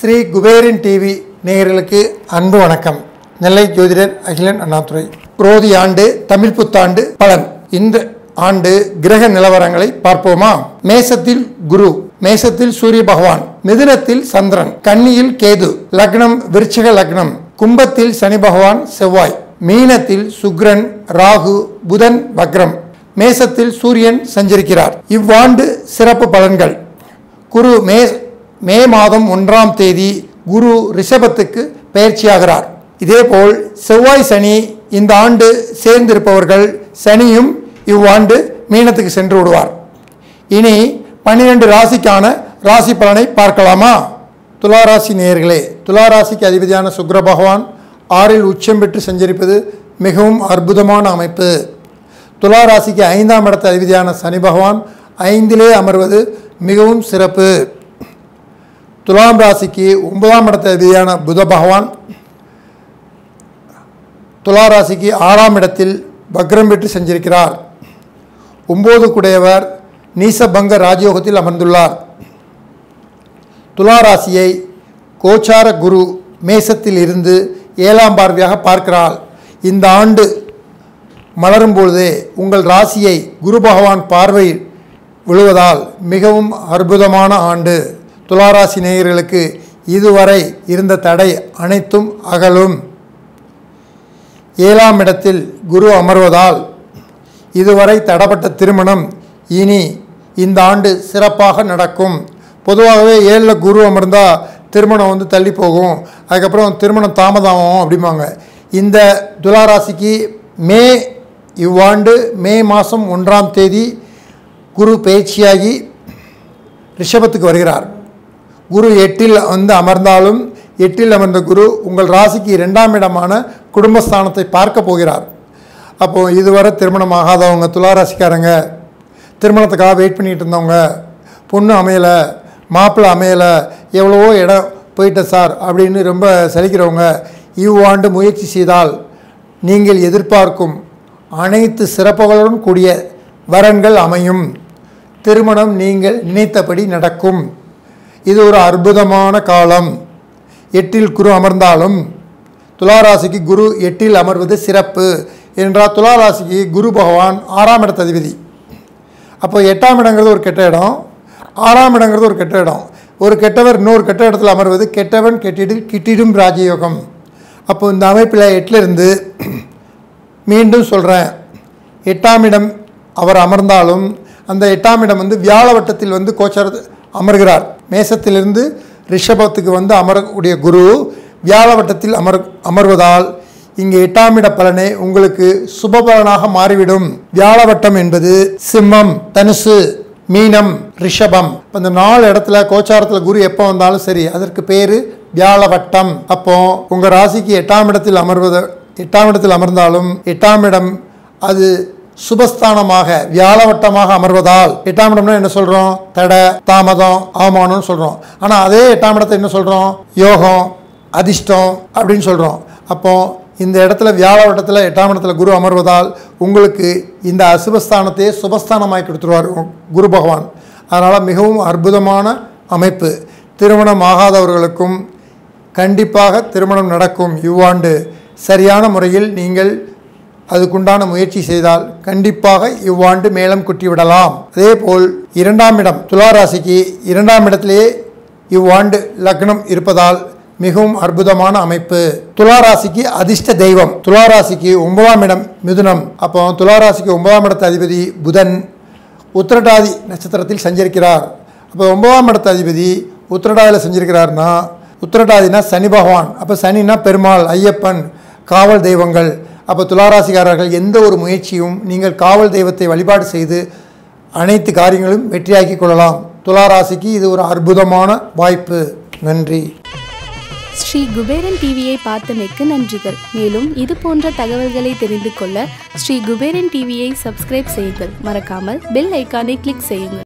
Sri Kuberan TV நேயர்களுக்கு அன்பு வணக்கம். நெல்லை ஜோதிடர் அகிலன் அண்ணாதுரை. குரோதி ஆண்டு தமிழ் புத்தாண்டு பலன். இந்த ஆண்டு கிரக நிலவரங்களை பார்ப்போமா? மேசத்தில் குரு, மேசத்தில் சூரிய பகவான், மிதுனத்தில் சந்திரன், கன்னியில் கேது, லக்னம் விருச்சிக லக்னம், கும்பத்தில் சனி பகவான் செவ்வாய், மீனத்தில் சுக்கிரன், ராகு, புதன் வக்ரம், மேசத்தில் சூரியன் சஞ்சரிக்கிறார். இவ்வாண்டு சிறப்பு பலன்கள். குரு மே மாதம் 1ஆம் தேதி குரு ரிஷபத்துக்கு பயிற்சியாகிறார். இதேபோல் செவ்வாய் சனி இந்த ஆண்டு சேர்ந்திருப்பவர்கள் சனியும் இவ்வாண்டு மீனத்துக்கு சென்று விடுவார். இனி 12 ராசிக்கான ராசி பலனை பார்க்கலாமா? துளாராசி நேயர்களே, துளாராசிக்கு அதிபதியான சுக்கிர பகவான் 6இல் உச்சம் பெற்று சஞ்சரிப்பது மிகவும் அற்புதமான அமைப்பு. துளாராசிக்கு 5ஆம் இடத்து அதிபதியான சனி பகவான் 5இலே அமர்வது மிகவும் சிறப்பு. துலாம் ராசிக்கு 9ஆம் இடத்து அதிபதியான புத பகவான் துளாராசிக்கு 6ஆம் இடத்தில் வக்ரம் பெற்று சஞ்சரிக்கிறார். 9 குடையவர் நீசபங்க ராஜயோகத்தில் அமர்ந்துள்ளார். துளாராசியை கோச்சார குரு மேசத்தில் இருந்து 7ஆம் பார்வையாக பார்க்கிறார். இந்த ஆண்டு மலரும் பொழுதே உங்கள் ராசியை குரு பகவான் பார்வை விழுவதால் மிகவும் அற்புதமான ஆண்டு. துளாராசி நேயர்களுக்கு இதுவரை இருந்த தடை அனைத்தும் அகலும். 7ஆம் இடத்தில் குரு அமர்வதால் இதுவரை தடைப்பட்ட திருமணம் இனி இந்த ஆண்டு சிறப்பாக நடக்கும். பொதுவாகவே 7ல் குரு அமர்ந்தால் திருமணம் தள்ளி போகும், அதுக்கப்புறம் திருமணம் தாமதமாகும் அப்படிம்பாங்க. இந்த துளாராசிக்கு இவ்வாண்டு மே மாதம் 1ஆம் தேதி குரு பயிற்சியாகி ரிஷபத்துக்கு வருகிறார். குரு 8இல் அமர்ந்தாலும் 8இல் அமர்ந்த குரு உங்கள் ராசிக்கு 2ஆம் இடமான குடும்பஸ்தானத்தை பார்க்க போகிறார். அப்போது இதுவரை திருமணம் ஆகாதவங்க, துளாராசிக்காரங்க, திருமணத்துக்காக வெயிட் பண்ணிகிட்டு இருந்தவங்க, பொண்ணு அமையலை, மாப்பிள்ளை அமையலை, எவ்வளவோ இடம் போயிட்ட சார் அப்படின்னு ரொம்ப சலிக்கிறவங்க இவ்வாண்டு முயற்சி செய்தால் நீங்கள் எதிர்பார்க்கும் அனைத்து சிறப்புகளுடன் கூடிய வரன்கள் அமையும். திருமணம் நீங்கள் நினைத்தபடி நடக்கும். இது ஒரு அற்புதமான காலம். 8இல் குரு அமர்ந்தாலும் துளாராசிக்கு குரு 8இல் அமர்வது சிறப்பு என்றால் துளாராசிக்கு குரு பகவான் 6ஆம் இடத்து அதிபதி. அப்போ 8ஆம் இடங்கிறது ஒரு கெட்ட இடம், 6ஆம் இடங்கிறது ஒரு கெட்ட இடம். ஒரு கெட்டவர் இன்னொரு கெட்ட இடத்துல அமர்வது கெட்டவன் கிட்டிடும் ராஜயோகம். அப்போ இந்த அமைப்பில் 8லிருந்து மீண்டும் சொல்கிறேன், 8ஆம் இடம் அவர் அமர்ந்தாலும் அந்த 8ஆம் இடம் வியாழ வட்டத்தில் கோச்சார அமர்கிறார். மேசத்திலிருந்து ரிஷபத்துக்கு அமரக்கூடிய குரு வியாழ வட்டத்தில் அமர்வதால் இங்கே 8ஆம் இட பலனை உங்களுக்கு சுப பலனாக மாறிவிடும். வியாழ வட்டம் என்பது சிம்மம், தனுசு, மீனம், ரிஷபம். இப்போ இந்த 4 இடத்துல கோச்சாரத்தில் குரு எப்போ வந்தாலும் சரி அதற்கு பேர் வியாழ வட்டம். அப்போ உங்கள் ராசிக்கு 8ஆம் இடத்தில் அமர்ந்தாலும் 8ஆம் இடம் அது சுபஸ்தானமாக வியாழவட்டமாக அமர்வதால் 8ஆம் இடம்னா என்ன சொல்கிறோம்? தடை, தாமதம், அவமானம்னு சொல்கிறோம். ஆனால் அதே 8ஆம் இடத்தை என்ன சொல்கிறோம்? யோகம், அதிர்ஷ்டம் அப்படின்னு சொல்கிறோம். அப்போ இந்த இடத்துல வியாழவட்டத்தில் 8ஆம் இடத்துல குரு அமர்வதால் உங்களுக்கு இந்த அசுபஸ்தானத்தையே சுபஸ்தானமாக்கி கொடுத்துருவார் குரு பகவான். அதனால் மிகவும் அற்புதமான அமைப்பு. திருமணம் ஆகாதவர்களுக்கும் கண்டிப்பாக திருமணம் நடக்கும். இவ்வாண்டு சரியான முறையில் நீங்கள் அதுக்குண்டான முயற்சி செய்தால் கண்டிப்பாக இவ்வாண்டு மேலும் குட்டிவிடலாம். அதேபோல் 2ஆம் இடம் துளாராசிக்கு 2ஆம் இடத்திலேயே இவ்வாண்டு லக்னம் இருப்பதால் மிகவும் அற்புதமான அமைப்பு. துளாராசிக்கு அதிர்ஷ்ட தெய்வம். துளாராசிக்கு 9ஆம் இடம் மிதுனம். அப்போ துளாராசிக்கு 9ஆம் இடத்து அதிபதி புதன் உத்திரட்டாதி நட்சத்திரத்தில் சஞ்சரிக்கிறார். அப்போ 9ஆம் இடத்து அதிபதி உத்திரட்டாதியில் சஞ்சரிக்கிறார்னா உத்திரட்டாதினா சனி பகவான். அப்போ சனினா பெருமாள், ஐயப்பன், காவல் தெய்வங்கள். அப்போ துளாராசிக்காரர்கள் எந்த ஒரு முயற்சியும் நீங்கள் காவல் தெய்வத்தை வழிபாடு செய்து அனைத்து காரியங்களும் வெற்றியாக்கி கொள்ளலாம். துளாராசிக்கு இது ஒரு அற்புதமான வாய்ப்பு. நன்றி. ஸ்ரீ குபேரன் டிவியை பார்த்தமைக்கு நன்றிகள். மேலும் இது போன்ற தகவல்களை தெரிந்து கொள்ள ஸ்ரீ குபேரன் டிவியை சப்ஸ்கிரைப் செய்யுங்கள். மறக்காமல் பெல் ஐக்கானை கிளிக் செய்யுங்கள்.